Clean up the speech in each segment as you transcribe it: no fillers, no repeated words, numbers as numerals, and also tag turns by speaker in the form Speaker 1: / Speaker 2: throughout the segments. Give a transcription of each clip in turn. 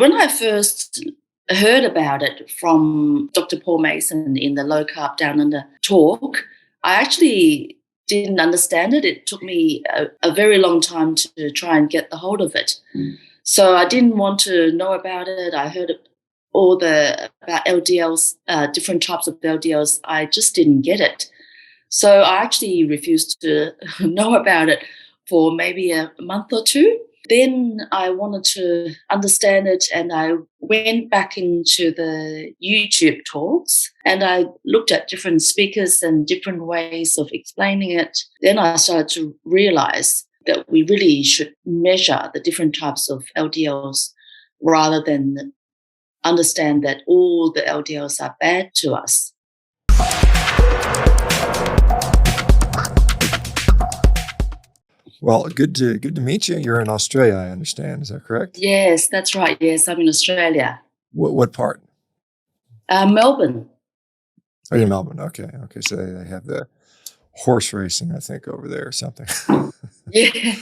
Speaker 1: when I first heard about it from Dr. Paul Mason in the Low Carb Down Under talk, I actually didn't understand it. It took me a very long time to try and get the hold of it. So I didn't want to know about it. I heard about LDLs, different types of LDLs. I just didn't get it. So I actually refused to know about it for maybe a month or two. Then I wanted to understand it, and I went back into the YouTube talks and I looked at different speakers and different ways of explaining it. Then I started to realize that we really should measure the different types of LDLs rather than understand that all the LDLs are bad to us.
Speaker 2: Well, good to meet you. You're in Australia, I understand. Is that correct?
Speaker 1: Yes, that's right. Yes, I'm in Australia.
Speaker 2: What part?
Speaker 1: Melbourne.
Speaker 2: Oh, you're in Melbourne. Okay. So they have the horse racing, I think, over there or something.
Speaker 1: Yeah,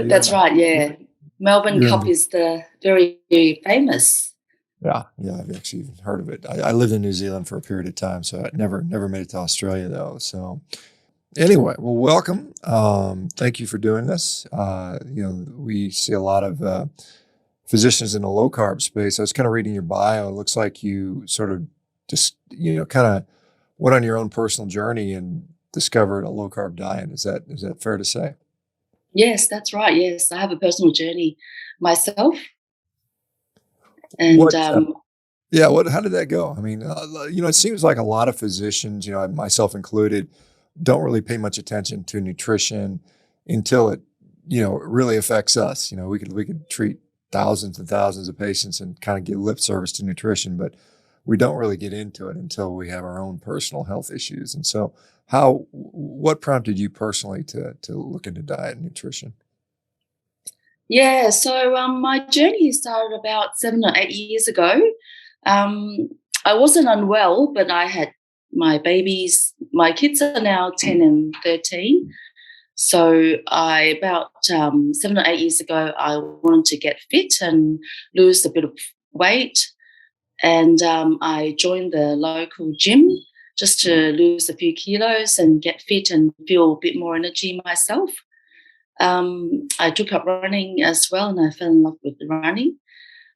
Speaker 1: that's right. Yeah, Melbourne Cup is the very, very famous.
Speaker 2: Yeah, I've actually even heard of it. I lived in New Zealand for a period of time, so I never made it to Australia though. So anyway, well, welcome. Thank you for doing this. We see a lot of physicians in the low carb space. I was kind of reading your bio. It looks like you sort of just, kind of went on your own personal journey and discovered a low carb diet. Is that fair to say?
Speaker 1: Yes, that's right. Yes, I have a personal journey myself. And
Speaker 2: how did that go? I mean, it seems like a lot of physicians, myself included, don't really pay much attention to nutrition until it, really affects us. We could treat thousands and thousands of patients and kind of give lip service to nutrition, but we don't really get into it until we have our own personal health issues. And so what prompted you personally to look into diet and nutrition?
Speaker 1: Yeah, so my journey started about 7 or 8 years ago. I wasn't unwell, but I had my babies. My kids are now 10 and 13. So about 7 or 8 years ago, I wanted to get fit and lose a bit of weight. And I joined the local gym just to lose a few kilos and get fit and feel a bit more energy myself. I took up running as well, and I fell in love with the running.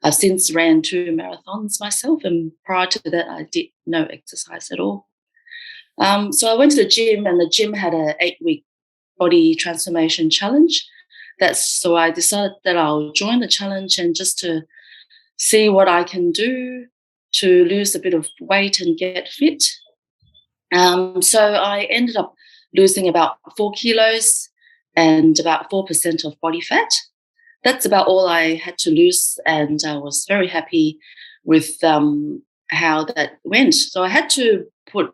Speaker 1: I've since ran 2 marathons myself, and prior to that, I did no exercise at all. So I went to the gym, and the gym had an 8-week body transformation challenge. So I decided that I'll join the challenge and just to see what I can do to lose a bit of weight and get fit. So I ended up losing about 4 kilos and about 4% of body fat. That's about all I had to lose, and I was very happy with how that went. So I had to put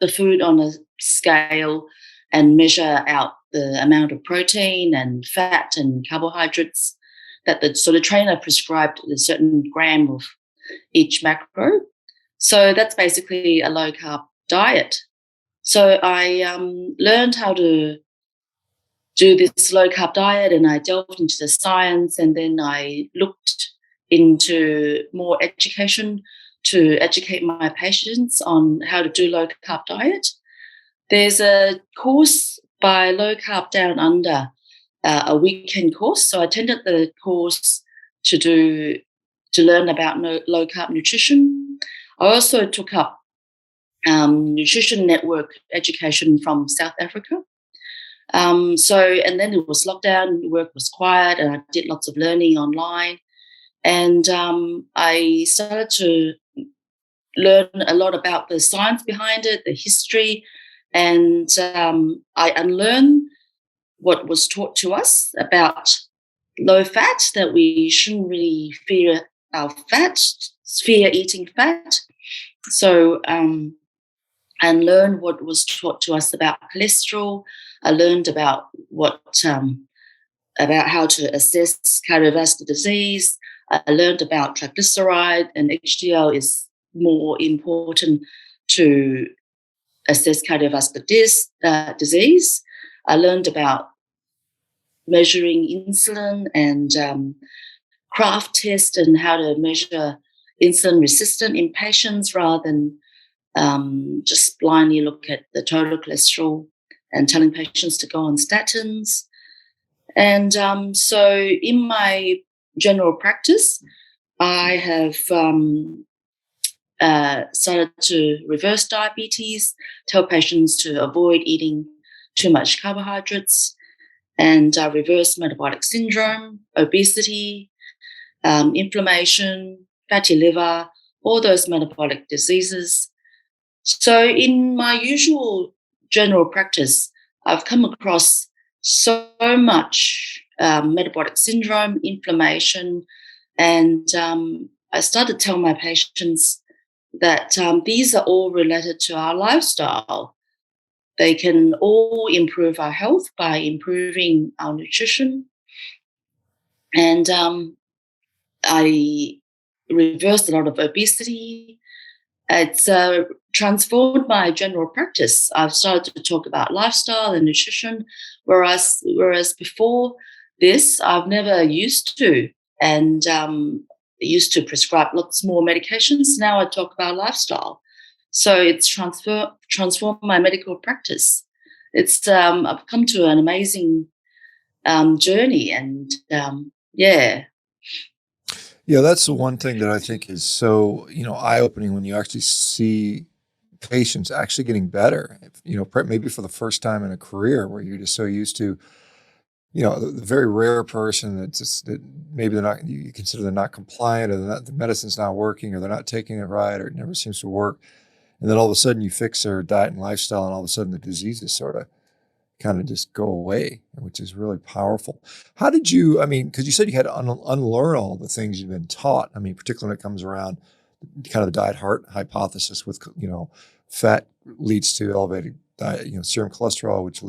Speaker 1: the food on a scale and measure out the amount of protein and fat and carbohydrates that the trainer prescribed a certain gram of each macro. So that's basically a low carb diet. So I learned how to do this low carb diet, and I delved into the science, and then I looked into more education to educate my patients on how to do low carb diet. There's a course by Low Carb Down Under, a weekend course. So I attended the course to learn about low carb nutrition. I also took up nutrition network education from South Africa. And then it was lockdown, work was quiet, and I did lots of learning online. And I started to learn a lot about the science behind it, the history, and I unlearned what was taught to us about low fat, that we shouldn't really fear eating fat. So I learned what was taught to us about cholesterol. I learned about about how to assess cardiovascular disease. I learned about triglyceride, and HDL is more important to assess cardiovascular disease. I learned about measuring insulin and craft test and how to measure insulin resistant in patients rather than just blindly look at the total cholesterol and telling patients to go on statins. And so in my general practice, I have started to reverse diabetes, tell patients to avoid eating too much carbohydrates, and reverse metabolic syndrome, obesity, inflammation, fatty liver, all those metabolic diseases. So in my usual general practice, I've come across so much metabolic syndrome, inflammation, and I started to tell my patients that these are all related to our lifestyle. They can all improve our health by improving our nutrition. And I reversed a lot of obesity. It's transformed my general practice. I've started to talk about lifestyle and nutrition, whereas before this, I've never used to, and used to prescribe lots more medications. Now I talk about lifestyle. So it's transformed my medical practice. It's I've come to an amazing journey, and yeah.
Speaker 2: Yeah, that's the one thing that I think is so, eye-opening when you actually see patients actually getting better, maybe for the first time in a career where you're just so used to, the very rare person that maybe they're not, you consider they're not compliant, or the medicine's not working, or they're not taking it right, or it never seems to work. And then all of a sudden you fix their diet and lifestyle, and all of a sudden the diseases sort of kind of just go away, which is really powerful. How did you, because you said you had to unlearn all the things you've been taught. Particularly when it comes around kind of the diet heart hypothesis with, fat leads to elevated diet, serum cholesterol, which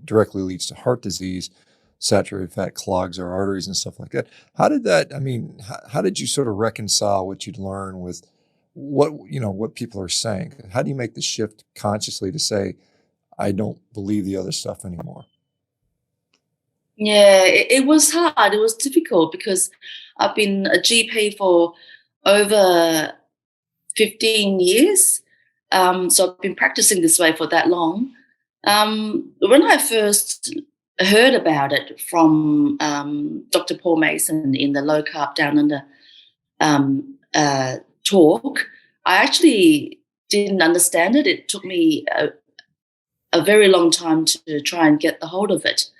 Speaker 2: directly leads to heart disease, saturated fat clogs our arteries and stuff like that. How did that, how did you sort of reconcile what you'd learn with what people are saying? How do you make the shift consciously to say, I don't believe the other stuff anymore?
Speaker 1: Yeah, it was hard. It was difficult because I've been a GP for over 15 years. So I've been practicing this way for that long. When I first heard about it from Dr. Paul Mason in the Low Carb Down Under talk, I actually didn't understand it. It took me a very long time to try and get the hold of it.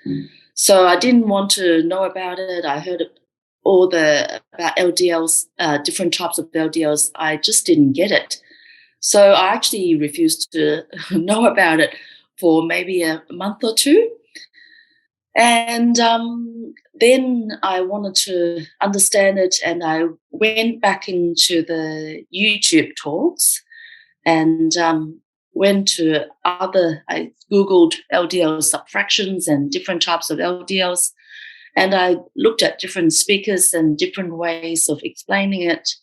Speaker 1: So I didn't want to know about it. I heard about LDLs, different types of LDLs. I just didn't get it. So I actually refused to know about it for maybe a month or two. And then I wanted to understand it, and I went back into the YouTube talks and I Googled LDL subfractions and different types of LDLs, and I looked at different speakers and different ways of explaining it.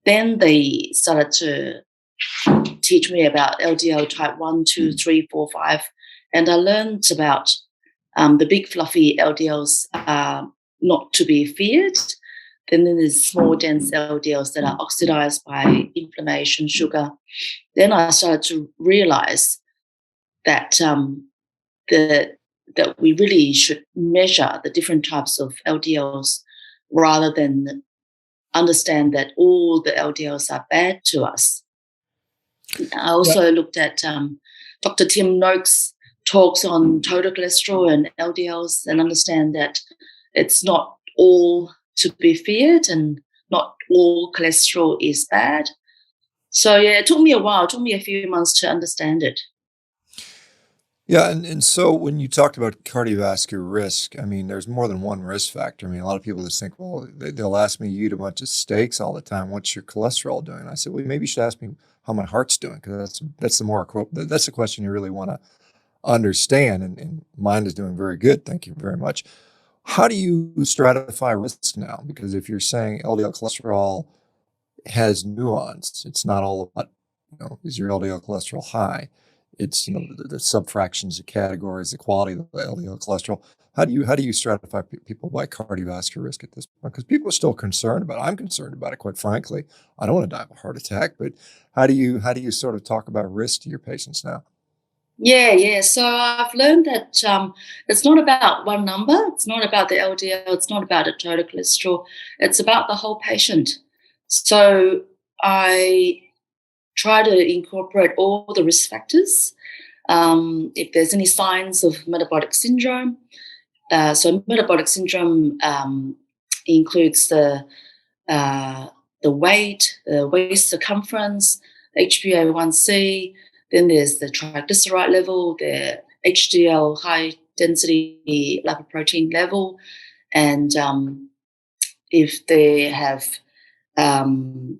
Speaker 1: Then they started to teach me about LDL type 1, 2, 3, 4, 5, and I learned about the big fluffy LDLs are not to be feared. Then there's small dense LDLs that are oxidized by inflammation, sugar. Then I started to realize that that we really should measure the different types of LDLs rather than understand that all the LDLs are bad to us. I also looked at Dr. Tim Noakes' talks on total cholesterol and LDLs, and understand that it's not all to be feared and not all cholesterol is bad. So yeah, it took me a while. It took me a few months to understand it.
Speaker 2: Yeah, and so when you talked about cardiovascular risk, there's more than one risk factor. A lot of people just think, well, they'll ask me, you eat a bunch of steaks all the time, what's your cholesterol doing? I said, well, maybe you should ask me how my heart's doing, because that's the question you really want to understand, and mine is doing very good. Thank you very much. How do you stratify risk now? Because if you're saying LDL cholesterol has nuance, it's not all about, is your LDL cholesterol high? It's, the subfractions, the categories, the quality of the LDL cholesterol. How do you stratify people by cardiovascular risk at this point? Because people are still concerned about it. I'm concerned about it, quite frankly. I don't want to die of a heart attack, but how do you sort of talk about risk to your patients now?
Speaker 1: Yeah, yeah. So I've learned that it's not about one number. It's not about the LDL. It's not about the total cholesterol. It's about the whole patient. So I try to incorporate all the risk factors. If there's any signs of metabolic syndrome, so metabolic syndrome includes uh, the weight, the waist circumference, HbA1c. Then there's the triglyceride level, the HDL, high density lipoprotein level, and if they have um,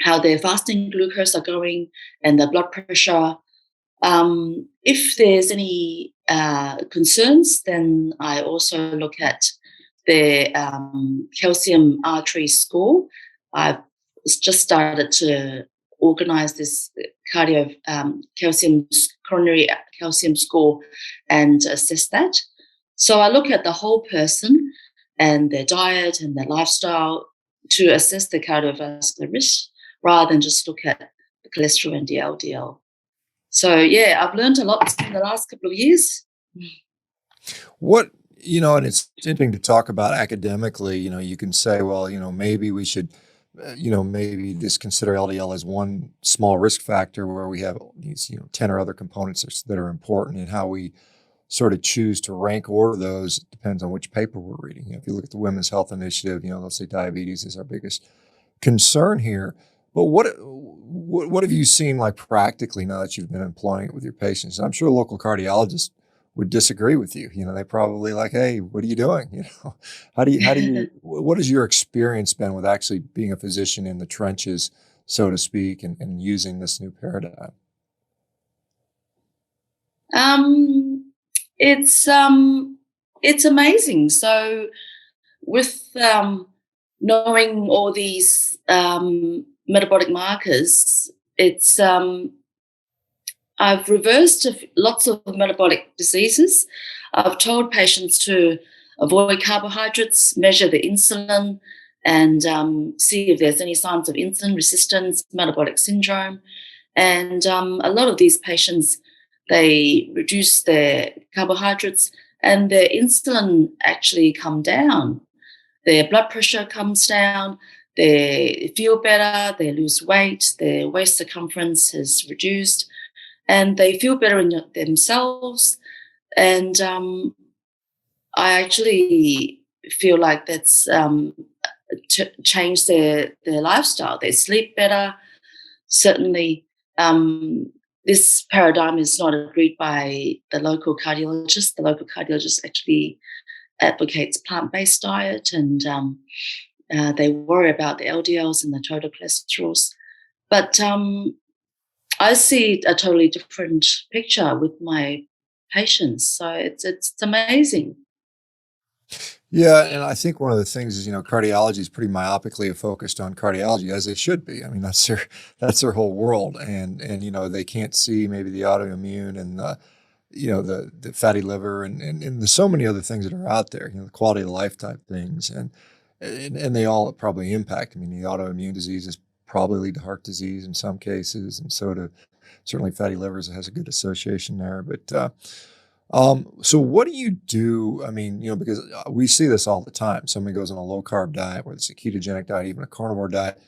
Speaker 1: how their fasting glucose are going, and the blood pressure. If there's any concerns, then I also look at the calcium artery score. I've just started to organize this coronary calcium score and assess that. So I look at the whole person and their diet and their lifestyle to assess the cardiovascular risk rather than just look at the cholesterol and the LDL. So yeah, I've learned a lot in the last couple of years.
Speaker 2: What and it's interesting to talk about academically. You can say, well, maybe we should, maybe just consider LDL as one small risk factor where we have these, 10 or other components that are important, and how we sort of choose to rank order those depends on which paper we're reading. If you look at the Women's Health Initiative, they'll say diabetes is our biggest concern here. But what have you seen, like, practically, now that you've been employing it with your patients? I'm sure local cardiologists would disagree with you. They probably like, hey, what are you doing? What has your experience been with actually being a physician in the trenches, so to speak, and using this new paradigm?
Speaker 1: Um, it's it's amazing. So with knowing all these metabolic markers, it's I've reversed lots of metabolic diseases. I've told patients to avoid carbohydrates, measure the insulin, and see if there's any signs of insulin resistance, metabolic syndrome. And a lot of these patients, they reduce their carbohydrates and their insulin actually come down. Their blood pressure comes down, they feel better, they lose weight, their waist circumference is reduced, and they feel better in themselves. And I actually feel like that's changed their lifestyle. They sleep better. Certainly, this paradigm is not agreed by the local cardiologist. The local cardiologist actually advocates plant-based diet, and they worry about the LDLs and the total cholesterols. But I see a totally different picture with my patients. So it's amazing.
Speaker 2: Yeah, and I think one of the things is, cardiology is pretty myopically focused on cardiology, as they should be. I mean, that's their whole world, and they can't see maybe the autoimmune and the fatty liver and there's so many other things that are out there, the quality of life type things, and they all probably impact. I mean, the autoimmune diseases probably lead to heart disease in some cases, and so do certainly fatty livers has a good association there. But so what do you do? I mean, because we see this all the time. Somebody goes on a low carb diet, whether it's a ketogenic diet, even a carnivore diet,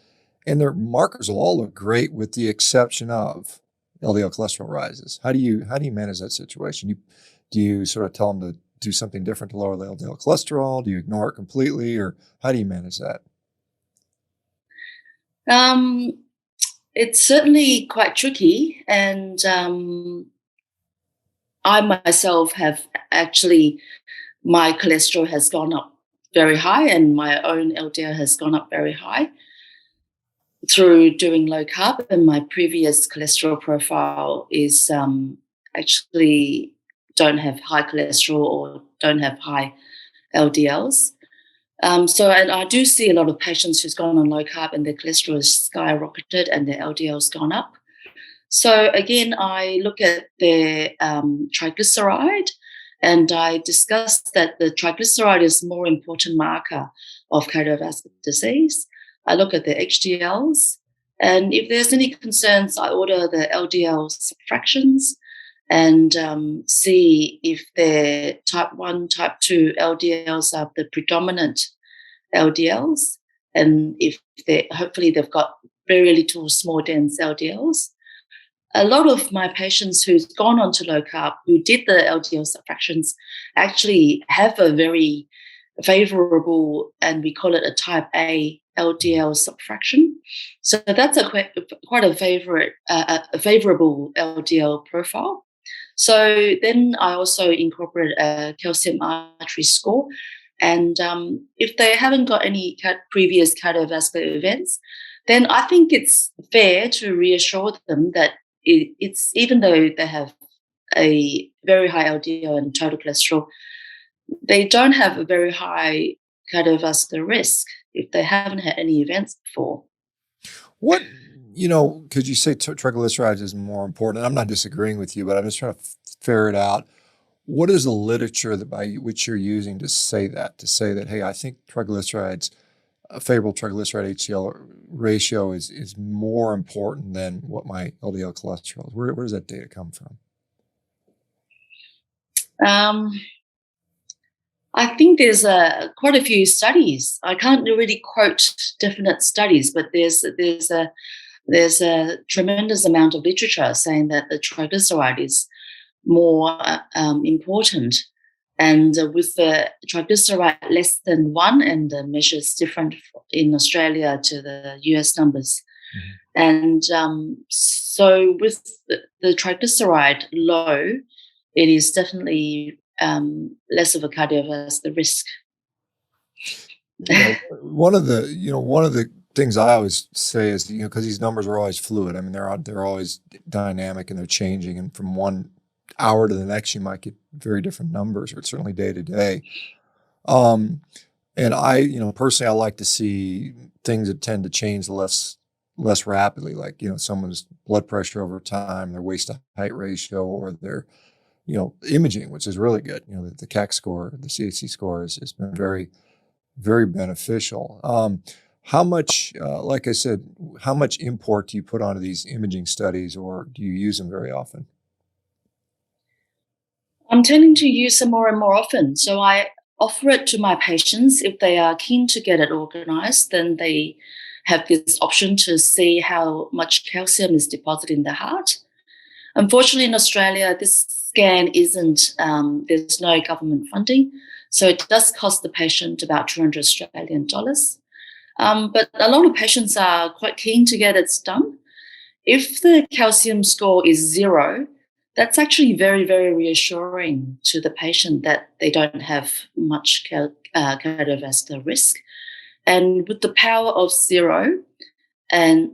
Speaker 2: and their markers will all look great with the exception of LDL cholesterol rises. How do you manage that situation? Do you sort of tell them to do something different to lower the LDL cholesterol? Do you ignore it completely, or how do you manage that?
Speaker 1: Um, it's certainly quite tricky, and I myself have actually, my cholesterol has gone up very high, and my own LDL has gone up very high through doing low carb. And my previous cholesterol profile is actually don't have high cholesterol or don't have high LDLs. And I do see a lot of patients who's gone on low carb and their cholesterol has skyrocketed and their LDL's gone up. So again, I look at their triglyceride And I discussed that the triglyceride is a more important marker of cardiovascular disease. I look at the HDLs, and if there's any concerns, I order the LDL fractions and see if their type 1, type 2 LDLs are the predominant LDLs, and if hopefully they've got very little small dense LDLs. A lot of my patients who's gone on to low carb, who did the LDL fractions, actually have a very favorable, and we call it a type A LDL subfraction. So that's quite a favorable LDL profile. So then I also incorporate a calcium artery score. And if they haven't got any previous cardiovascular events, then I think it's fair to reassure them that it's even though they have a very high LDL and total cholesterol, they don't have a very high cardiovascular risk if they haven't had any events before.
Speaker 2: What, could you say triglycerides is more important? And I'm not disagreeing with you, but I'm just trying to ferret out, what is the literature that by which you're using to say that, hey, I think triglycerides, a favorable triglyceride HDL ratio is more important than what my LDL cholesterol is? Where does that data come from?
Speaker 1: I think there's quite a few studies. I can't really quote definite studies, but there's a tremendous amount of literature saying that the triglyceride is more important. And with the triglyceride less than 1, and the measure is different in Australia to the US numbers. Mm-hmm. And so with the triglyceride low, it is definitely less of a cardiovascular risk.
Speaker 2: One of the things I always say is, because these numbers are always fluid. I mean, they're always dynamic and they're changing, and from one hour to the next, you might get very different numbers, or certainly day to day. And I, personally, I like to see things that tend to change less rapidly, like, someone's blood pressure over time, their waist to height ratio, or their, imaging, which is really good. The CAC score, the CAC score has been very, very beneficial. How much, like I said, how much import do you put onto these imaging studies, or do you use them very often?
Speaker 1: I'm tending to use them more and more often. So I offer it to my patients. If they are keen to get it organized, then they have this option to see how much calcium is deposited in the heart. Unfortunately, in Australia, this scan isn't, there's no government funding. So it does cost the patient about 200 Australian dollars. But a lot of patients are quite keen to get it done. If the calcium score is 0, that's actually very, very reassuring to the patient that they don't have much cardiovascular risk. And with the power of 0, and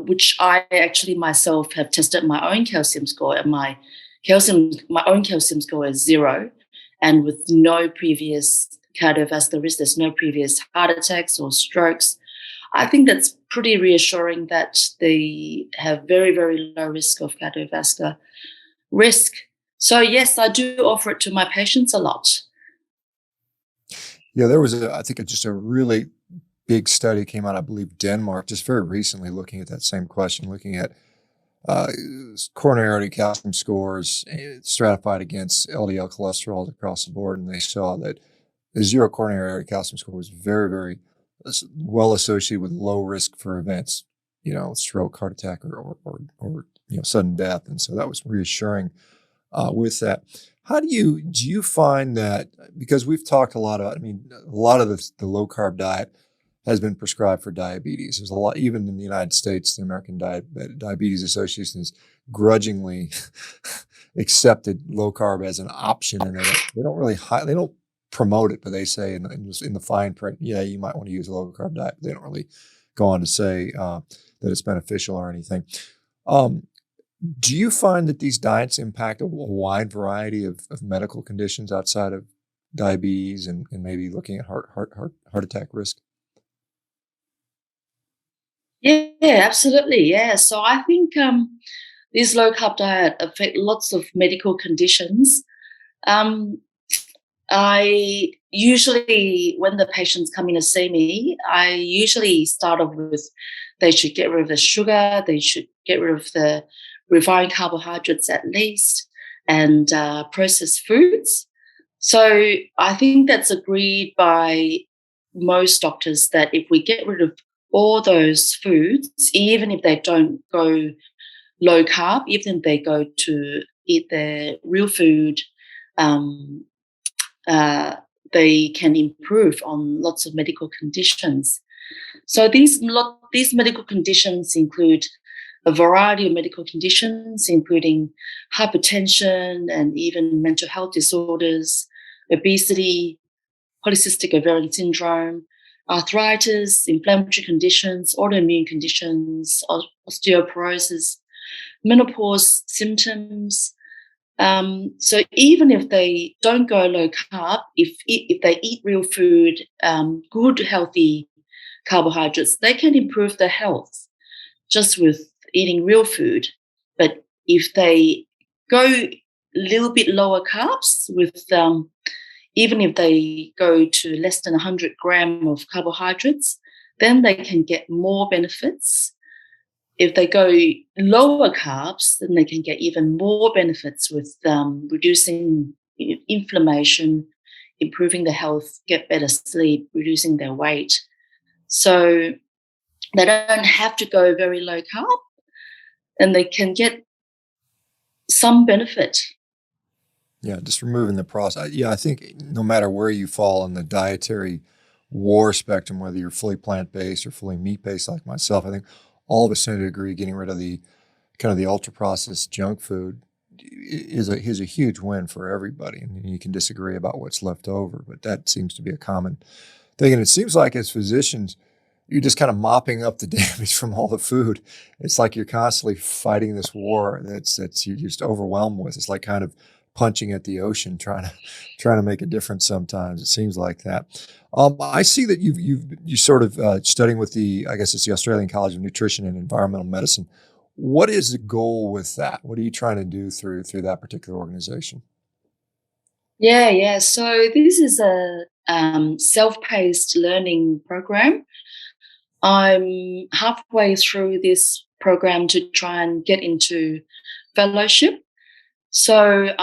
Speaker 1: which I actually myself have tested my own calcium score, and my own calcium score is 0, and with no previous cardiovascular risk, there's no previous heart attacks or strokes. I think that's pretty reassuring that they have very, very low risk of cardiovascular risk. So yes, I do offer it to my patients a lot.
Speaker 2: Yeah, there was I think just a really big study came out, I believe, Denmark, just very recently, looking at that same question, looking at coronary artery calcium scores stratified against LDL cholesterol across the board, and they saw that the 0 coronary artery calcium score was very, very well associated with low risk for events, stroke, heart attack, or sudden death. And so that was reassuring with that. How do you find that, because we've talked a lot about, a lot of the low carb diet has been prescribed for diabetes. There's a lot, even in the United States, the American Diabetes Association has grudgingly accepted low carb as an option, and they don't promote it, but they say in the fine print, yeah, you might want to use a low carb diet. They don't really go on to say that it's beneficial or anything. Do you find that these diets impact a wide variety of medical conditions outside of diabetes and maybe looking at heart attack risk?
Speaker 1: Yeah, absolutely. Yeah. So I think this low carb diet affects lots of medical conditions. I usually, when the patients come in to see me, I usually start off with they should get rid of the sugar, they should get rid of the refined carbohydrates at least, and processed foods. So I think that's agreed by most doctors that if we get rid of all those foods, even if they don't go low carb, even if they go to eat their real food, um, uh, they can improve on lots of medical conditions. So these medical conditions include a variety of medical conditions, including hypertension and even mental health disorders, obesity, polycystic ovarian syndrome, arthritis, inflammatory conditions, autoimmune conditions, osteoporosis, menopause symptoms. So even if they don't go low carb, if they eat real food, good healthy carbohydrates, they can improve their health just with eating real food. But if they go a little bit lower carbs with even if they go to less than 100 gram of carbohydrates, then they can get more benefits. If they go lower carbs, then they can get even more benefits with reducing inflammation, improving their health, get better sleep, reducing their weight. So they don't have to go very low carb, and they can get some benefit.
Speaker 2: Yeah, just removing the process. Yeah, I think no matter where you fall on the dietary war spectrum, whether you're fully plant-based or fully meat-based like myself, I think all of us tend to agree getting rid of the kind of the ultra-processed junk food is a huge win for everybody. And you can disagree about what's left over, but that seems to be a common thing. And it seems like as physicians, you're just kind of mopping up the damage from all the food. It's like you're constantly fighting this war that's you're just overwhelmed with. It's like kind of punching at the ocean, trying to make a difference. Sometimes it seems like that. I see that you sort of studying with I guess it's the Australian College of Nutrition and Environmental Medicine. What is the goal with that? What are you trying to do through that particular organization?
Speaker 1: Yeah. So this is a self-paced learning program. I'm halfway through this program to try and get into fellowship. So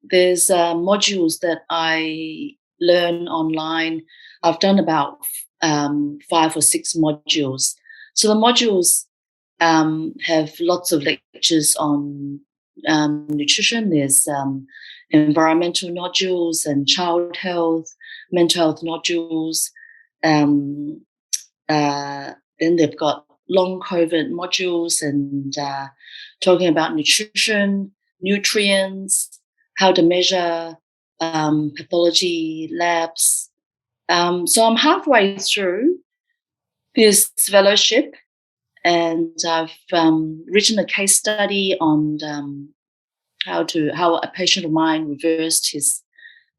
Speaker 1: there's modules that I learn online. I've done about 5 or 6 modules. So the modules have lots of lectures on nutrition. There's environmental nodules and child health, mental health nodules. Um, then they've got long COVID modules and talking about nutrition, nutrients, how to measure pathology labs. So I'm halfway through this fellowship, and I've written a case study on how a patient of mine reversed his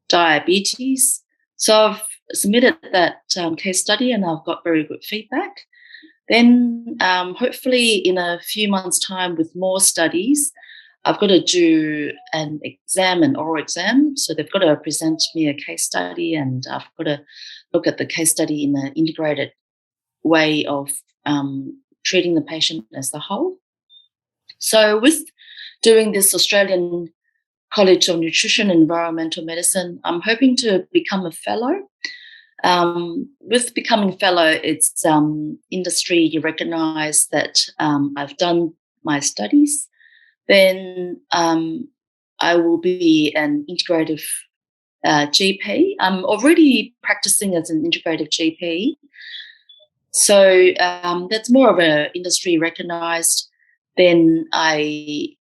Speaker 1: diabetes. So I've submitted that case study, and I've got very good feedback. Then hopefully in a few months' time with more studies, I've got to do an oral exam. So they've got to present me a case study, and I've got to look at the case study in an integrated way of treating the patient as a whole. So with doing this Australian College of Nutrition and Environmental Medicine, I'm hoping to become a fellow. With becoming a fellow, it's industry recognised that I've done my studies. Then I will be an integrative GP. I'm already practicing as an integrative GP. So that's more of an industry recognised. Then I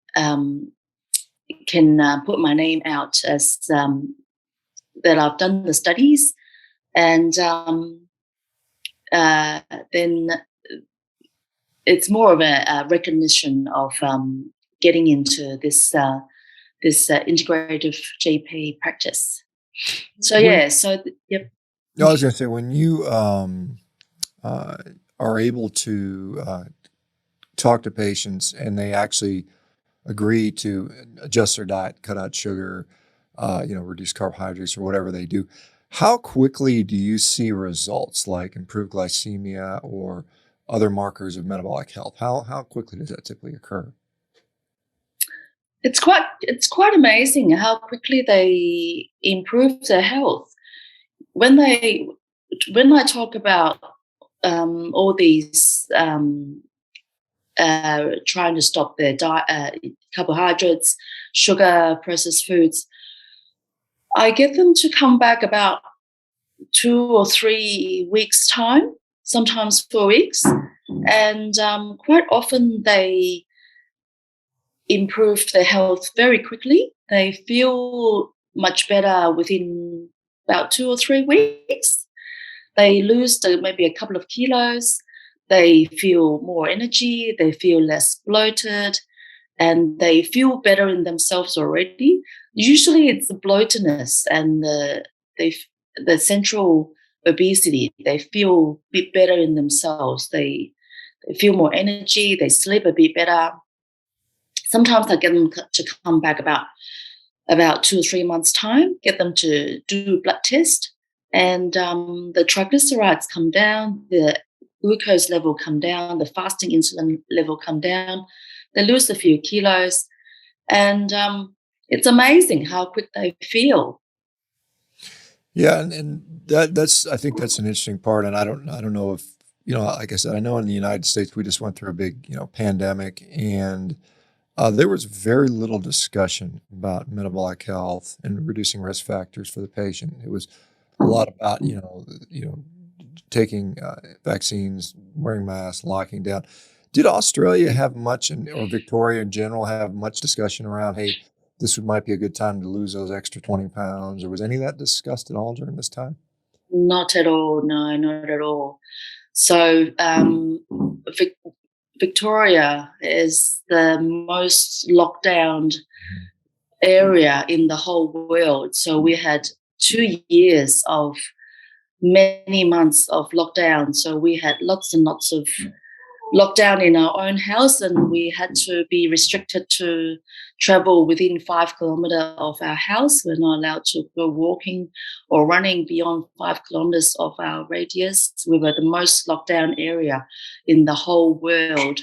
Speaker 1: can put my name out as that I've done the studies, and then it's more of a recognition of getting into this integrative GP practice. So yep.
Speaker 2: No, I was going to say when you are able to talk to patients and they actually agree to adjust their diet, cut out sugar, reduce carbohydrates or whatever they do. How quickly do you see results like improved glycemia or other markers of metabolic health? How quickly does that typically occur?
Speaker 1: It's quite amazing how quickly they improve their health. When they when I talk about all these trying to stop their diet, carbohydrates, sugar, processed foods, I get them to come back about 2 or 3 weeks time, sometimes 4 weeks, and quite often they improve their health very quickly. They feel much better within about 2 or 3 weeks. They lose maybe a couple of kilos. They feel more energy. They feel less bloated, and they feel better in themselves already. Usually, it's the bloatedness and they the central obesity. They feel a bit better in themselves. They feel more energy. They sleep a bit better. Sometimes I get them to come back about 2 or 3 months' time, get them to do a blood test, and the triglycerides come down, the glucose level come down, the fasting insulin level come down. They lose a few kilos, and it's amazing how quick they feel.
Speaker 2: Yeah, and that's I think that's an interesting part, and I don't know if like I said, I know in the United States we just went through a big pandemic, and there was very little discussion about metabolic health and reducing risk factors for the patient. It was a lot about taking vaccines, wearing masks, locking down. Did Australia have much, or Victoria in general, have much discussion around, hey, this might be a good time to lose those extra 20 pounds, or was any of that discussed at all during this time?
Speaker 1: Not at all, no, not at all. So Victoria is the most locked down area in the whole world. So we had 2 years of many months of lockdown. So we had lots and lots of lockdown in our own house, and we had to be restricted to travel within 5 kilometers of our house. We're not allowed to go walking or running beyond 5 kilometers of our radius. We were the most locked down area in the whole world.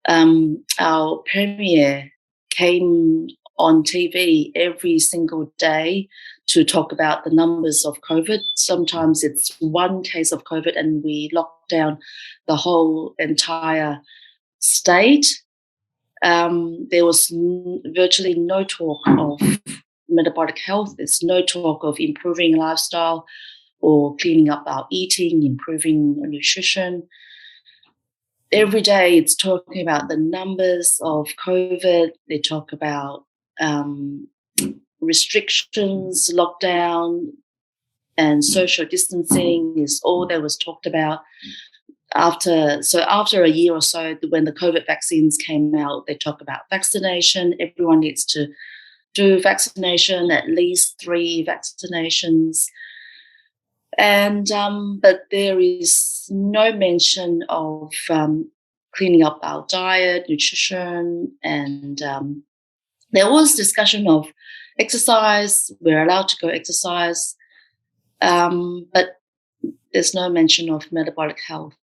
Speaker 1: Our premier came on TV every single day to talk about the numbers of COVID. Sometimes it's one case of COVID and we lock down the whole entire state. There was virtually no talk of metabolic health. There's no talk of improving lifestyle or cleaning up our eating, improving nutrition. Every day it's talking about the numbers of COVID. They talk about restrictions, lockdown, and social distancing is all that was talked about. After a year or so, when the COVID vaccines came out, they talk about vaccination. Everyone needs to do vaccination, at least 3 vaccinations. And but there is no mention of cleaning up our diet, nutrition, and there was discussion of exercise. We're allowed to go exercise, but there's no mention of metabolic health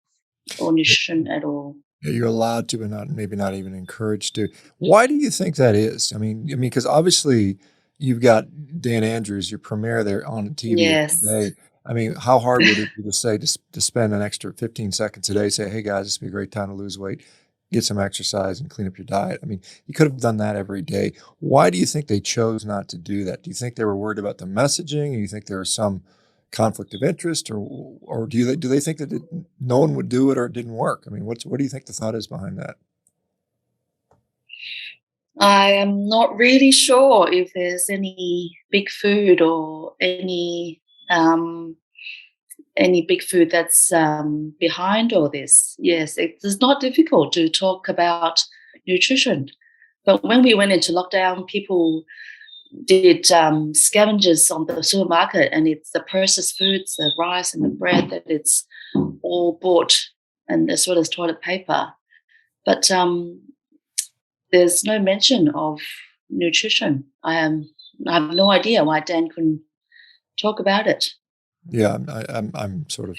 Speaker 1: or nutrition at all.
Speaker 2: You're allowed to, but maybe not even encouraged to. Why do you think that is? Because obviously you've got Dan Andrews, your premier there on TV every
Speaker 1: Yes.
Speaker 2: day. How hard would it be to say to spend an extra 15 seconds a day, say, hey guys, this would be a great time to lose weight, get some exercise and clean up your diet. You could have done that every day. Why do you think they chose not to do that? Do you think they were worried about the messaging? Do you think there was some conflict of interest, or do they think that no one would do it or it didn't work? What do you think the thought is behind that?
Speaker 1: I am not really sure if there's any big food or any big food that's behind all this. Yes, it is not difficult to talk about nutrition. But when we went into lockdown, people did scavengers on the supermarket, and it's the processed foods, the rice and the bread, that it's all bought, and as well as toilet paper. But there's no mention of nutrition. I am I have no idea why Dan couldn't talk about it.
Speaker 2: Yeah, I'm sort of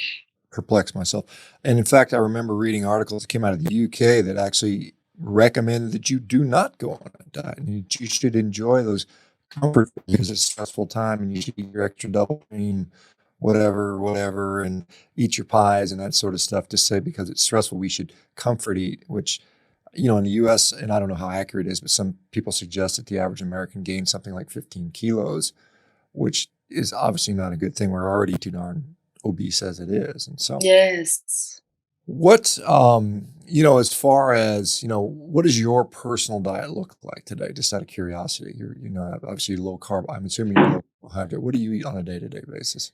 Speaker 2: perplexed myself. And in fact, I remember reading articles that came out of the UK that actually recommend that you do not go on a diet. And you should enjoy those comfort foods because it's a stressful time and you should eat your extra double cream, whatever, and eat your pies and that sort of stuff to say because it's stressful, we should comfort eat, which, in the US, and I don't know how accurate it is, but some people suggest that the average American gains something like 15 kilos, which is obviously not a good thing. We're already too darn obese as it is. And so
Speaker 1: Yes.
Speaker 2: what, as far as, what does your personal diet look like today? Just out of curiosity, you're, obviously low carb. I'm assuming you're low carbohydrate. What do you eat on a day-to-day basis?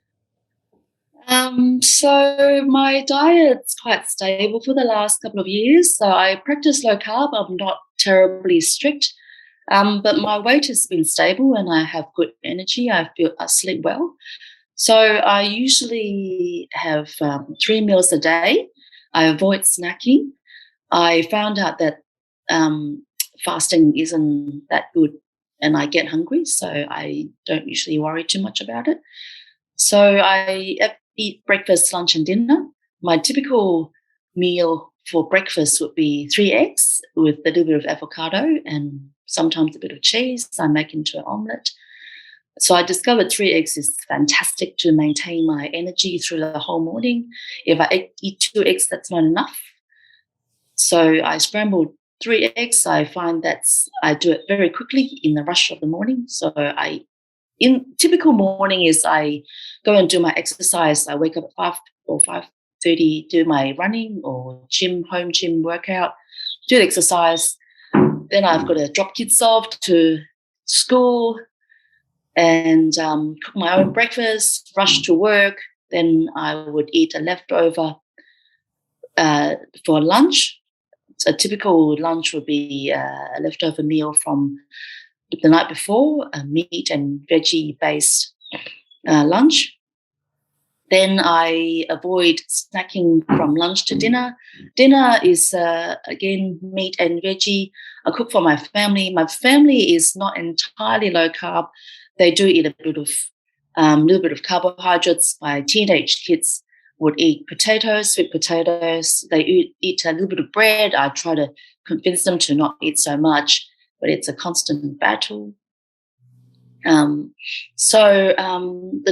Speaker 1: So my diet's quite stable for the last couple of years. So I practice low carb. I'm not terribly strict, but my weight has been stable and I have good energy. I sleep well. So I usually have 3 meals a day. I avoid snacking. I found out that fasting isn't that good and I get hungry, so I don't usually worry too much about it. So I eat breakfast, lunch, and dinner. My typical meal for breakfast would be 3 eggs with a little bit of avocado and sometimes a bit of cheese. I make into an omelette. So I discovered 3 eggs is fantastic to maintain my energy through the whole morning. If I eat 2 eggs, that's not enough. So I scrambled 3 eggs. I find that I do it very quickly in the rush of the morning. So in typical morning is I go and do my exercise. I wake up at 5 or 5:30, do my running or home gym workout, do the exercise. Then I've got to drop kids off to school and cook my own breakfast, rush to work. Then I would eat a leftover for lunch. A typical lunch would be a leftover meal from the night before, a meat and veggie-based lunch. Then I avoid snacking from lunch to dinner. Dinner is, again, meat and veggie. I cook for my family. My family is not entirely low carb. They do eat a little bit of carbohydrates. My teenage kids would eat potatoes, sweet potatoes. They eat a little bit of bread. I try to convince them to not eat so much, but it's a constant battle. The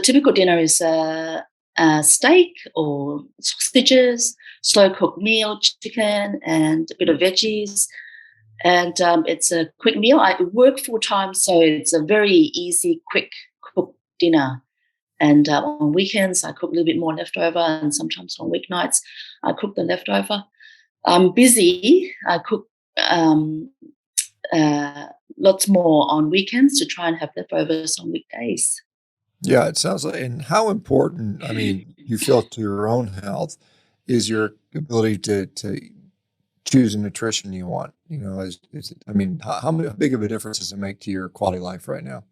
Speaker 1: typical dinner is steak or sausages, slow-cooked meal, chicken, and a bit of veggies. And it's a quick meal. I work full-time, so it's a very easy, quick cooked dinner. And on weekends, I cook a little bit more leftover, and sometimes on weeknights, I cook the leftover. I'm busy. I cook lots more on weekends to try and have leftovers on weekdays.
Speaker 2: Yeah, it sounds like, and how important, I mean, you feel to your own health is your ability to choose the nutrition you want. I mean, how big of a difference does it make to your quality of life right now?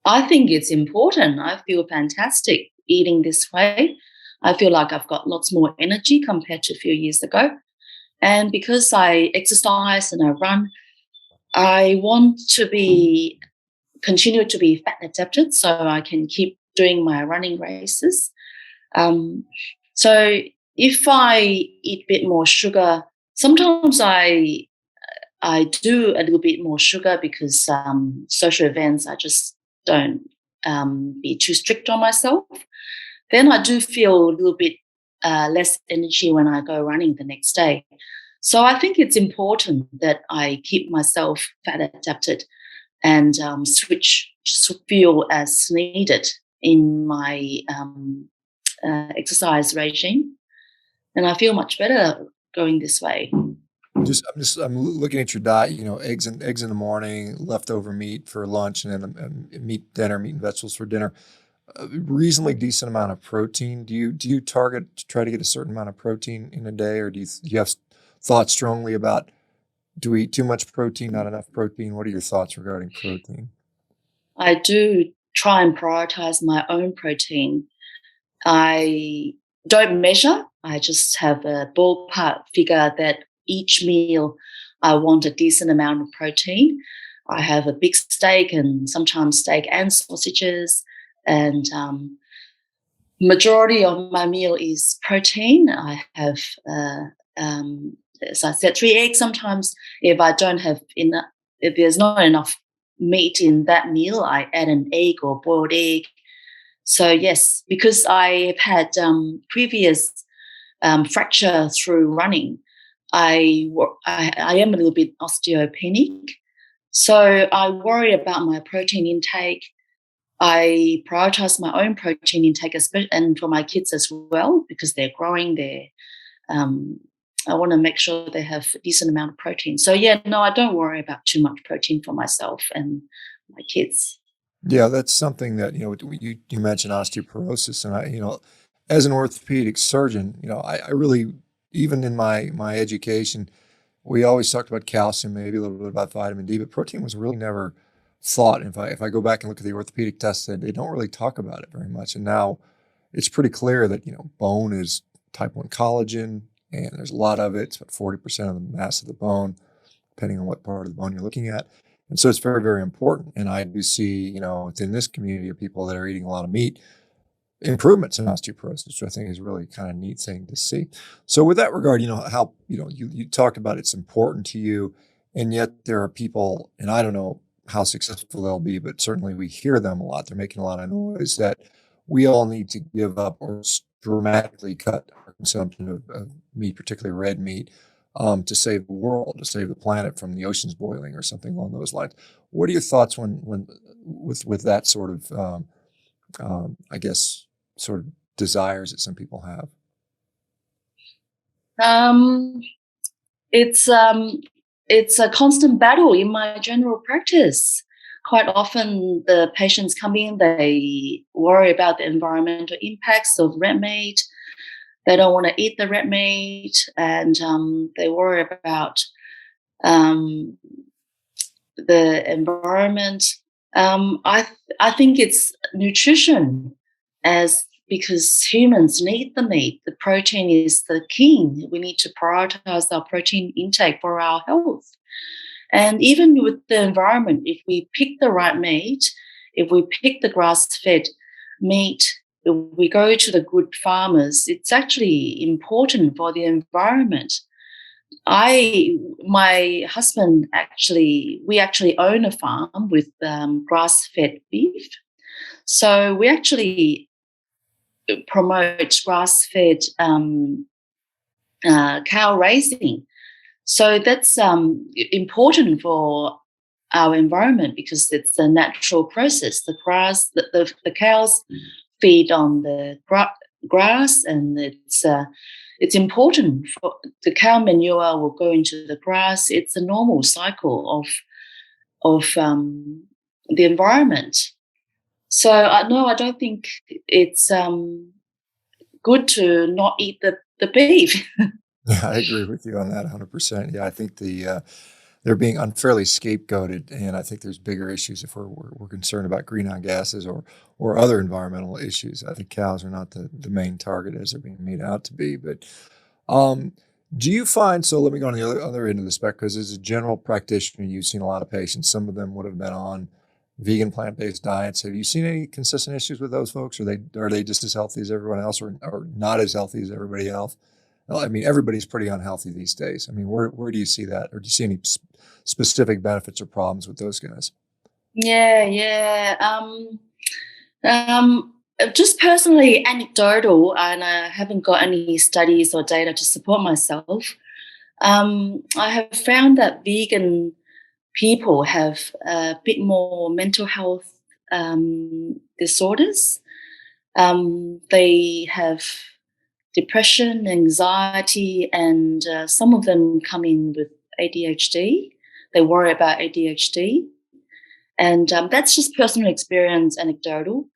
Speaker 1: I think it's important. I feel fantastic eating this way. I feel like I've got lots more energy compared to a few years ago. And because I exercise and I run, I want to continue to be fat adapted so I can keep doing my running races. So if I eat a bit more sugar, sometimes I do a little bit more sugar because social events, I just don't be too strict on myself. Then I do feel a little bit less energy when I go running the next day. So I think it's important that I keep myself fat adapted and switch fuel as needed in my exercise regime. And I feel much better going this way.
Speaker 2: I'm looking at your diet, eggs in the morning, leftover meat for lunch, and then meat and vegetables for dinner. A reasonably decent amount of protein. Do you target to try to get a certain amount of protein in a day, or do you have thoughts strongly about, do we eat too much protein, not enough protein? What are your thoughts regarding protein?
Speaker 1: I do try and prioritize my own protein. I don't measure. I just have a ballpark figure that each meal I want a decent amount of protein. I have a big steak and sometimes steak and sausages, and majority of my meal is protein. I have, as I said, 3 eggs. Sometimes if I don't have enough, if there's not enough meat in that meal, I add an egg or boiled egg. So yes, because I've had previous fracture through running, I am a little bit osteopenic. So I worry about my protein intake. I prioritize my own protein intake, and for my kids as well, because they're growing. I want to make sure they have a decent amount of protein. So yeah, no, I don't worry about too much protein for myself and my kids.
Speaker 2: Yeah, that's something that, you mentioned osteoporosis, and as an orthopedic surgeon, I really, even in my education, we always talked about calcium, maybe a little bit about vitamin D, but protein was really never thought. If I go back and look at the orthopedic tests, they don't really talk about it very much. And now it's pretty clear that, bone is type 1 collagen, and there's a lot of it. It's about 40% of the mass of the bone, depending on what part of the bone you're looking at. And so it's very, very important. And I do see, within this community of people that are eating a lot of meat, improvements in osteoporosis, which I think is really kind of neat thing to see. So with that regard, how, you talked about it's important to you, and yet there are people, and I don't know how successful they'll be, but certainly we hear them a lot. They're making a lot of noise that we all need to give up or dramatically cut our consumption of meat, particularly red meat, to save the world, to save the planet from the oceans boiling or something along those lines. What are your thoughts when with that sort of, I guess, sort of desires that some people have?
Speaker 1: Um, it's a constant battle in my general practice. Quite often, the patients come in, they worry about the environmental impacts of red meat. They don't want to eat the red meat, and they worry about um, the environment. I think it's nutrition, because humans need the meat. The protein is the king. We need to prioritize our protein intake for our health. And even with the environment, if we pick the right meat, if we pick the grass-fed meat, if we go to the good farmers, it's actually important for the environment. My husband we actually own a farm with grass-fed beef. So we actually promote grass-fed cow raising. So that's important for our environment because it's a natural process. The cows feed on the grass, and it's important for the cow manure will go into the grass. It's a normal cycle of the environment. So no, I don't think it's good to not eat the beef.
Speaker 2: Yeah, I agree with you on that 100%. Yeah, I think they're being unfairly scapegoated, and I think there's bigger issues if we're concerned about greenhouse gases or other environmental issues. I think cows are not the main target as they're being made out to be. But do you find, so let me go on the other end of the spectrum, because as a general practitioner, you've seen a lot of patients. Some of them would have been on vegan plant-based diets. Have you seen any consistent issues with those folks? Are they just as healthy as everyone else, or not as healthy as everybody else? Well, I mean, everybody's pretty unhealthy these days. I mean, where do you see that? Or do you see any specific benefits or problems with those guys?
Speaker 1: Yeah. Just personally anecdotal, and I haven't got any studies or data to support myself. I have found that vegan people have a bit more mental health disorders. They have depression, anxiety, and some of them come in with ADHD. They worry about ADHD. And that's just personal experience, anecdotal.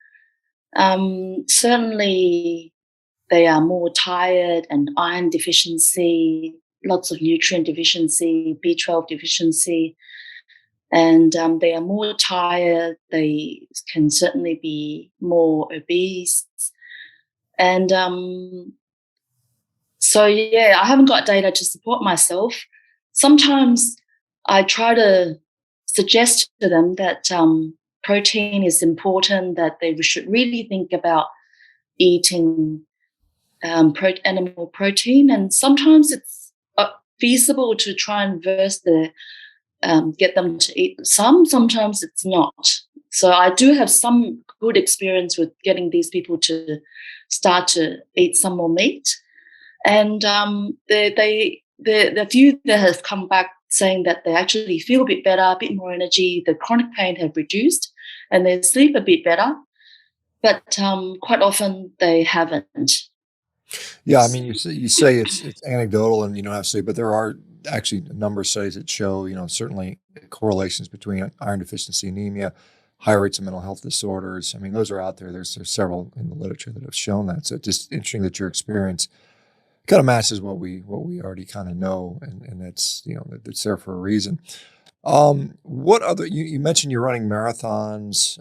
Speaker 1: Certainly, they are more tired, and iron deficiency, lots of nutrient deficiency, B12 deficiency, and they are more tired. They can certainly be more obese. And so, I haven't got data to support myself. Sometimes I try to suggest to them that protein is important, that they should really think about eating animal protein. And sometimes it's feasible to try and get them to eat some. Sometimes it's not. So I do have some good experience with getting these people to start to eat some more meat. And the few that have come back saying that they actually feel a bit better, a bit more energy, the chronic pain have reduced, and they sleep a bit better. But quite often they haven't.
Speaker 2: Yeah, I mean, you say it's anecdotal and you don't have to say, but there are actually a number of studies that show, certainly correlations between iron deficiency anemia, higher rates of mental health disorders. I mean, those are out there. There's several in the literature that have shown that. So it's just interesting that your experience kind of matches what we already kind of know, and that's that's there for a reason. What other you mentioned you're running marathons.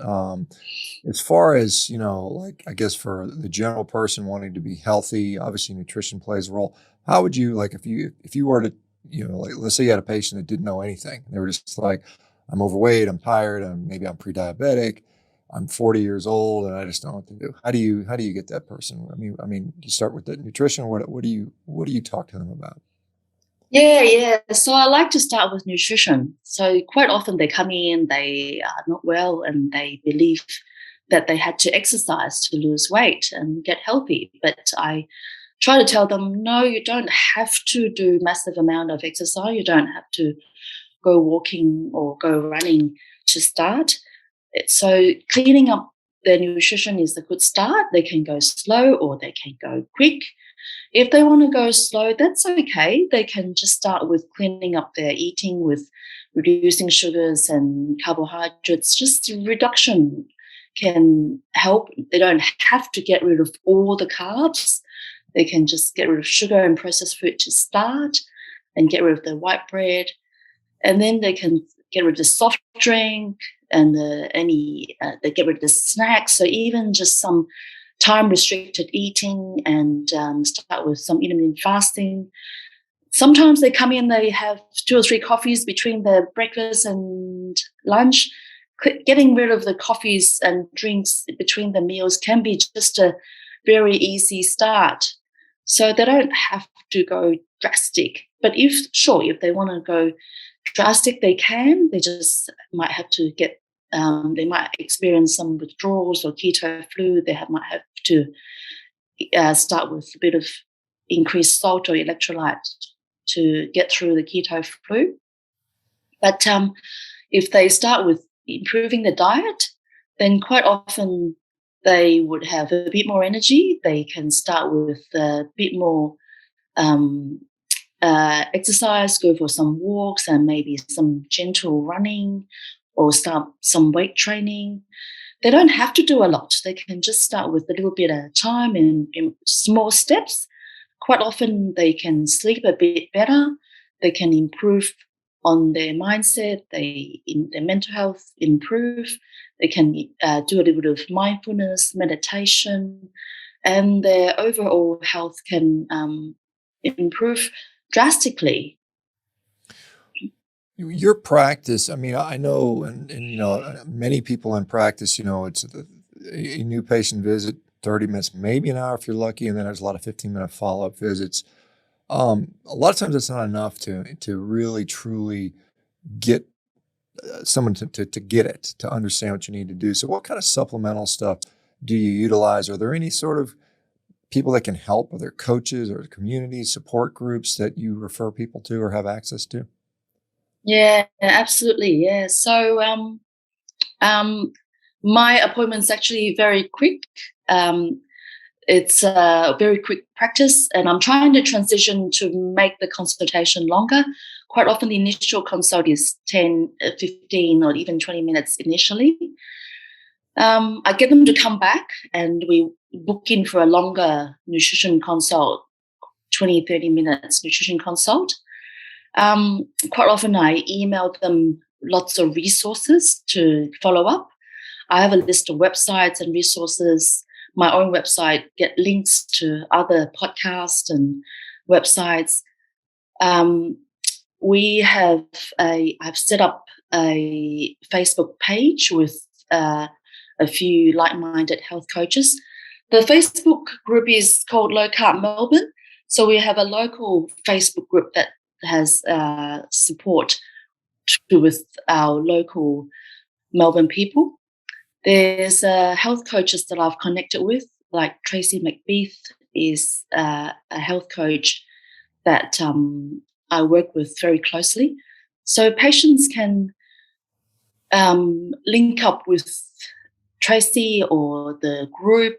Speaker 2: As far as like I guess for the general person wanting to be healthy, obviously nutrition plays a role. How would you like if you were to like let's say you had a patient that didn't know anything, they were just like, I'm overweight, I'm tired, maybe I'm pre-diabetic, I'm 40 years old, and I just don't know what to do. How do you get that person? I mean, you start with the nutrition. What do you talk to them about?
Speaker 1: Yeah. So I like to start with nutrition. So quite often they come in, they are not well, and they believe that they had to exercise to lose weight and get healthy. But I try to tell them, no, you don't have to do massive amount of exercise. You don't have to go walking or go running to start. So cleaning up their nutrition is a good start. They can go slow or they can go quick. If they want to go slow, that's okay. They can just start with cleaning up their eating, with reducing sugars and carbohydrates. Just reduction can help. They don't have to get rid of all the carbs. They can just get rid of sugar and processed food to start and get rid of the white bread. And then they can get rid of the soft drink and they get rid of the snacks. So even just some time-restricted eating and start with some intermittent fasting. Sometimes they come in, they have 2 or 3 coffees between their breakfast and lunch. Getting rid of the coffees and drinks between the meals can be just a very easy start. So they don't have to go drastic. But if they want to go drastic, they can. They just might have to they might experience some withdrawals or keto flu. They might have to start with a bit of increased salt or electrolyte to get through the keto flu. But if they start with improving the diet, then quite often they would have a bit more energy. They can start with a bit more exercise, go for some walks and maybe some gentle running, or start some weight training. They don't have to do a lot. They can just start with a little bit at a time in small steps. Quite often they can sleep a bit better. They can improve on their mindset. Their mental health improve. They can do a little bit of mindfulness, meditation, and their overall health can improve drastically.
Speaker 2: Your practice, I mean, I know, and many people in practice, it's a new patient visit, 30 minutes, maybe an hour if you're lucky, and then there's a lot of 15-minute follow-up visits. A lot of times it's not enough to really truly get someone to get it, to understand what you need to do. So what kind of supplemental stuff do you utilize? Are there any sort of people that can help? Are there coaches or community support groups that you refer people to or have access to?
Speaker 1: Yeah, absolutely. Yeah. So my appointment's actually very quick. It's a very quick practice, and I'm trying to transition to make the consultation longer. Quite often the initial consult is 10, 15 or even 20 minutes initially. I get them to come back and we book in for a longer nutrition consult, 20, 30 minutes nutrition consult. Quite often I email them lots of resources to follow up. I have a list of websites and resources. My own website, get links to other podcasts and websites. I've set up a Facebook page with a few like-minded health coaches. The Facebook group is called Low Carb Melbourne. So we have a local Facebook group that has support with our local Melbourne people. There's health coaches that I've connected with, like Tracey McBeath is a health coach that I work with very closely. So patients can link up with Tracey or the group,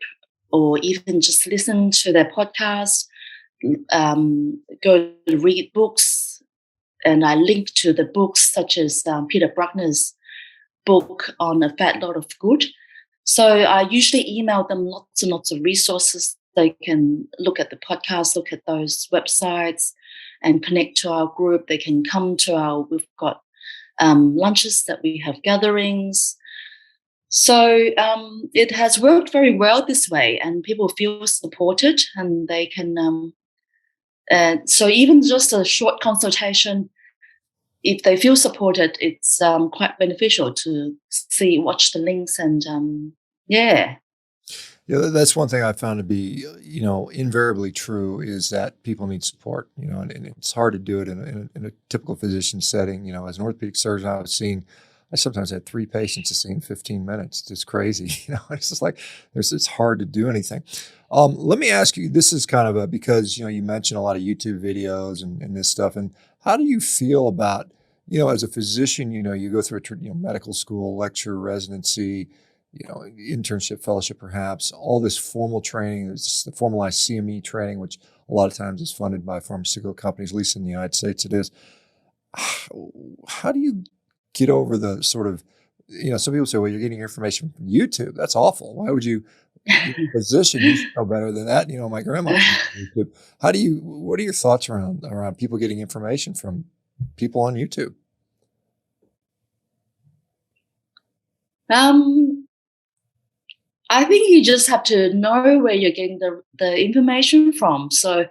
Speaker 1: or even just listen to their podcast, go read books. And I link to the books such as Peter Bruckner's book on A Fat Lot of Good. So I usually email them lots and lots of resources. They can look at the podcast, look at those websites, and connect to our group. They can come to we've got lunches that we have, gatherings. So it has worked very well this way, and people feel supported, and they can. So even just a short consultation, if they feel supported, it's quite beneficial to watch the links, and yeah.
Speaker 2: Yeah, that's one thing I found to be, invariably true is that people need support, and it's hard to do it in a typical physician setting. As an orthopedic surgeon, I sometimes had 3 patients to see in 15 minutes. It's just crazy. It's just like, it's hard to do anything. Let me ask you, this is kind of because, you mentioned a lot of YouTube videos and this stuff. And how do you feel about, as a physician, you go through a medical school, lecture, residency, internship, fellowship, perhaps, all this formal training, the formalized CME training, which a lot of times is funded by pharmaceutical companies, at least in the United States it is. How do you get over the sort of, some people say, well, you're getting information from YouTube. That's awful. Why would you, physician, you should know better than that. My grandma YouTube. What are your thoughts around people getting information from people on YouTube?
Speaker 1: I think you just have to know where you're getting the information from. So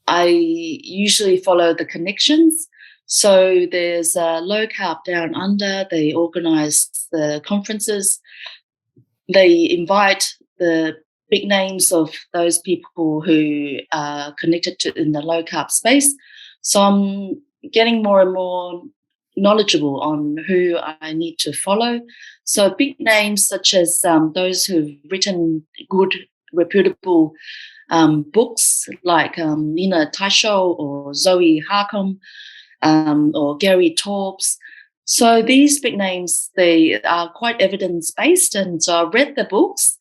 Speaker 1: I usually follow the connections. So there's Low Carb Down Under. They organize the conferences. They invite the big names of those people who are connected to in the low carb space. So I'm getting more and more knowledgeable on who I need to follow. So big names such as those who've written good, reputable books like Nina Teicholz or Zoe Harcum or Gary Taubes. So these big names, they are quite evidence-based, and so I read the books.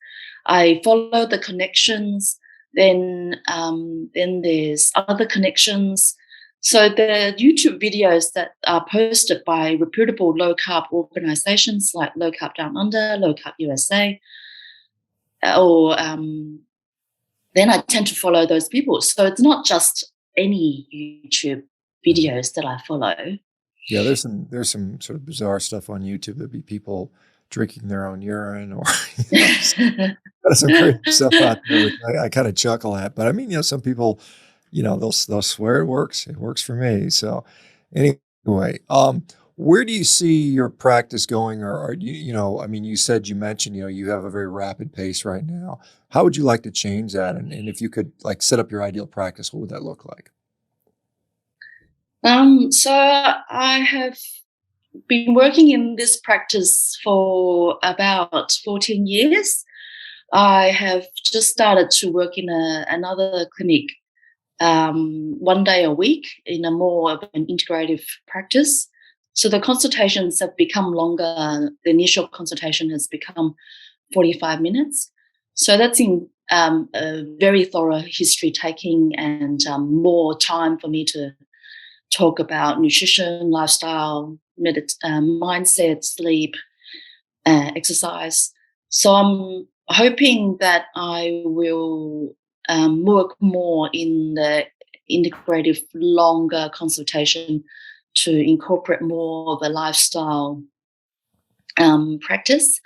Speaker 1: I follow the connections. Then there's other connections. So the YouTube videos that are posted by reputable low-carb organizations like Low Carb Down Under, Low Carb USA, or then I tend to follow those people. So it's not just any YouTube videos that I follow.
Speaker 2: Yeah, there's some sort of bizarre stuff on YouTube. There'd be people drinking their own urine, or some crazy stuff out there, which I kind of chuckle at. But I mean, some people, they'll swear it works. It works for me. So anyway, where do you see your practice going? Or you said, you mentioned, you have a very rapid pace right now. How would you like to change that? And if you could set up your ideal practice, what would that look like?
Speaker 1: So I have been working in this practice for about 14 years. I have just started to work in another clinic 1 day a week in a more of an integrative practice. So the consultations have become longer. The initial consultation has become 45 minutes. So that's in a very thorough history taking and more time for me to talk about nutrition, lifestyle, mindset, sleep, exercise. So I'm hoping that I will work more in the integrative, longer consultation to incorporate more of a lifestyle practice.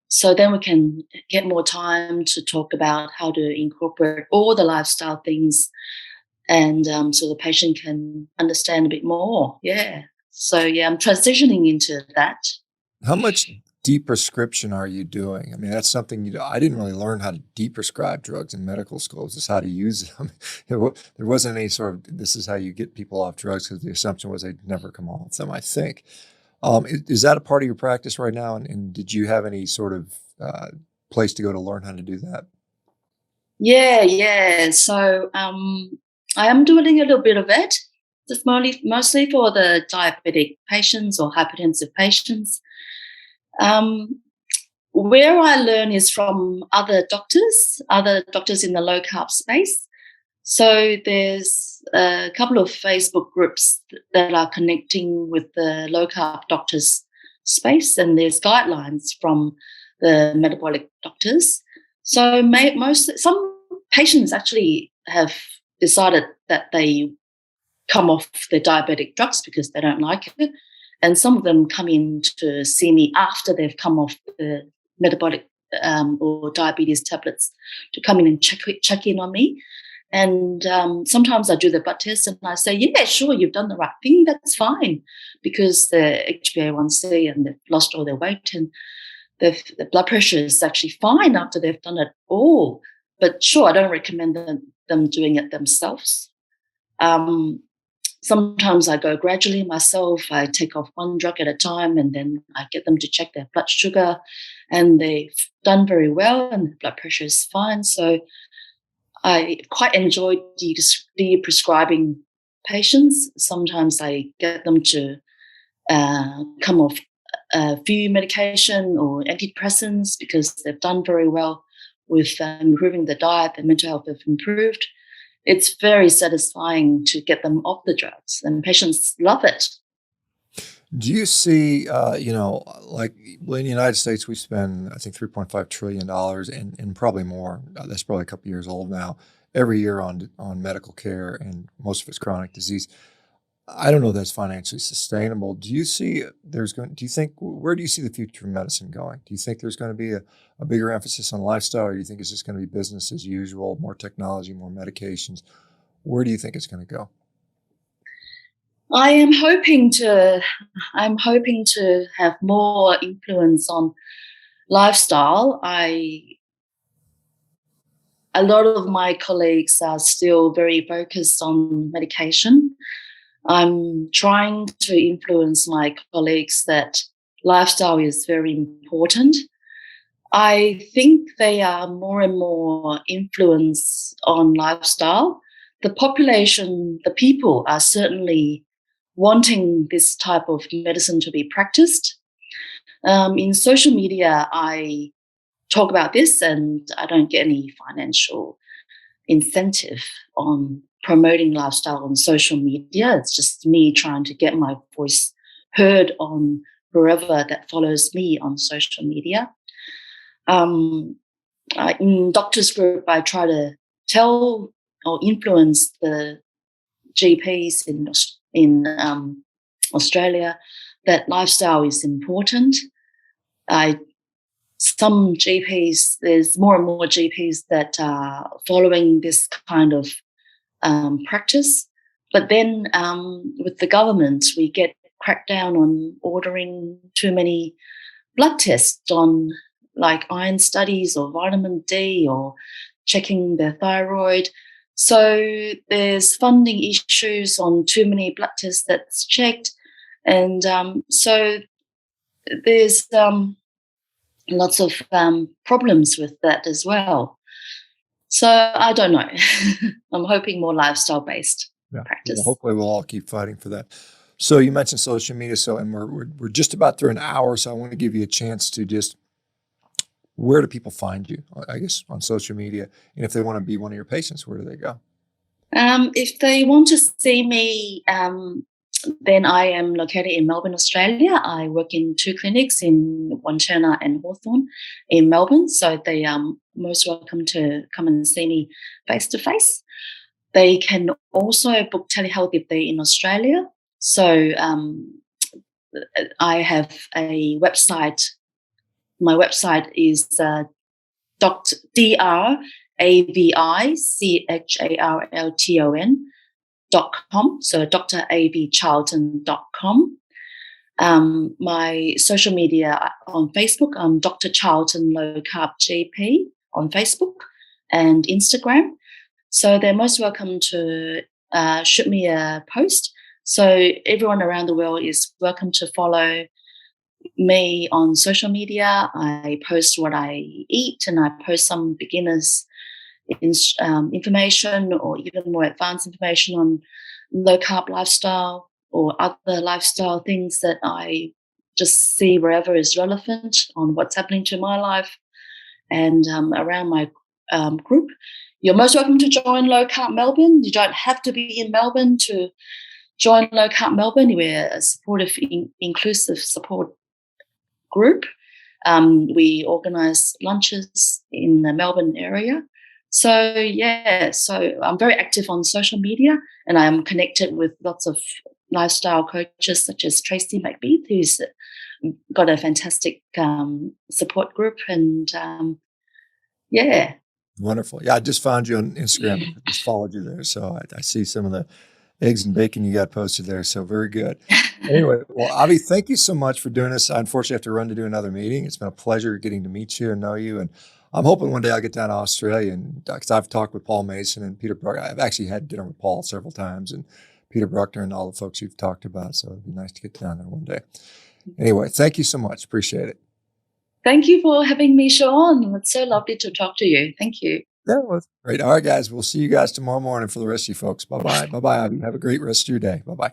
Speaker 1: So then we can get more time to talk about how to incorporate all the lifestyle things, and so the patient can understand a bit more. Yeah. So yeah, I'm transitioning into that.
Speaker 2: How much deprescription are you doing? I mean, that's something I didn't really learn how to deprescribe drugs in medical school, just how to use them. There wasn't any sort of, this is how you get people off drugs, because the assumption was they'd never come off them, I think. Is that a part of your practice right now? And did you have any sort of place to go to learn how to do that?
Speaker 1: Yeah. So I am doing a little bit of it, just mostly for the diabetic patients or hypertensive patients. Where I learn is from other doctors in the low carb space. So there's a couple of Facebook groups that are connecting with the low carb doctors space, and there's guidelines from the metabolic doctors. So some patients actually have decided that they come off their diabetic drugs because they don't like it. And some of them come in to see me after they've come off the metabolic or diabetes tablets, to come in and check in on me. And sometimes I do the blood test and I say, yeah, sure, you've done the right thing. That's fine, because the HbA1c and they've lost all their weight, and the blood pressure is actually fine after they've done it all. But sure, I don't recommend them doing it themselves. Sometimes I go gradually myself. I take off one drug at a time, and then I get them to check their blood sugar, and they've done very well, and the blood pressure is fine. So I quite enjoy de-prescribing patients. Sometimes I get them to come off a few medication or antidepressants because they've done very well with improving the diet. Their mental health have improved. It's very satisfying to get them off the drugs, and patients love it.
Speaker 2: Do you see, like in the United States, we spend, I think, $3.5 trillion and probably more. That's probably a couple years old now, every year on medical care, and most of it's chronic disease. I don't know if that's financially sustainable. Do you see where do you see the future of medicine going? Do you think there's going to be a bigger emphasis on lifestyle, or do you think it's just going to be business as usual, more technology, more medications? Where do you think it's going to go?
Speaker 1: I'm hoping to have more influence on lifestyle. A lot of my colleagues are still very focused on medication. I'm trying to influence my colleagues that lifestyle is very important. I think they are more and more influenced on lifestyle. The population, the people are certainly wanting this type of medicine to be practiced. In social media, I talk about this, and I don't get any financial incentive on promoting lifestyle on social media. It's just me trying to get my voice heard on whoever that follows me on social media. In doctors group, I try to tell or influence the GPs in Australia that lifestyle is important. Some GPs, there's more and more GPs that are following this kind of practice. But then with the government, we get cracked down on ordering too many blood tests on like iron studies or vitamin D or checking their thyroid. So there's funding issues on too many blood tests that's checked. And so there's lots of problems with that as well. So I don't know. I'm hoping more lifestyle-based practice.
Speaker 2: Well, hopefully we'll all keep fighting for that. So you mentioned social media. So, and we're just about through an hour. So I want to give you a chance to just, where do people find you? I guess on social media. And if they want to be one of your patients, where do they go?
Speaker 1: If they want to see me, then I am located in Melbourne, Australia. I work in 2 clinics in Wantirna and Hawthorn in Melbourne. So they are most welcome to come and see me face to face. They can also book telehealth if they're in Australia. So I have a website. My website is DRAVICHARLTON.com. So drAVCharlton.com. My social media on Facebook, I'm Dr. Charlton Low Carb GP on Facebook and Instagram. So they're most welcome to shoot me a post. So everyone around the world is welcome to follow me on social media. I post what I eat, and I post some beginners information or even more advanced information on low carb lifestyle or other lifestyle things that I just see wherever is relevant on what's happening to my life and around my group. You're most welcome to join Low Carb Melbourne. You don't have to be in Melbourne to join Low Carb Melbourne. We're a supportive, inclusive support group. We organise lunches in the Melbourne area. So I'm very active on social media, and I'm connected with lots of lifestyle coaches such as Tracey McBeath, who's got a fantastic support group. And yeah.
Speaker 2: Wonderful. Yeah, I just found you on Instagram. I just followed you there. So I see some of the eggs and bacon you got posted there. So very good. Anyway, well, Avi, thank you so much for doing this. I unfortunately have to run to do another meeting. It's been a pleasure getting to meet you and know you. And I'm hoping one day I'll get down to Australia, and because I've talked with Paul Mason and Peter Bruckner. I've actually had dinner with Paul several times, and Peter Bruckner and all the folks you've talked about. So it'd be nice to get down there one day. Anyway, thank you so much. Appreciate it.
Speaker 1: Thank you for having me, Shawn. It's so lovely to talk to you. Thank you.
Speaker 2: That was great. All right, guys. We'll see you guys tomorrow morning for the rest of you folks. Bye-bye. Bye-bye, Avi. Have a great rest of your day. Bye-bye.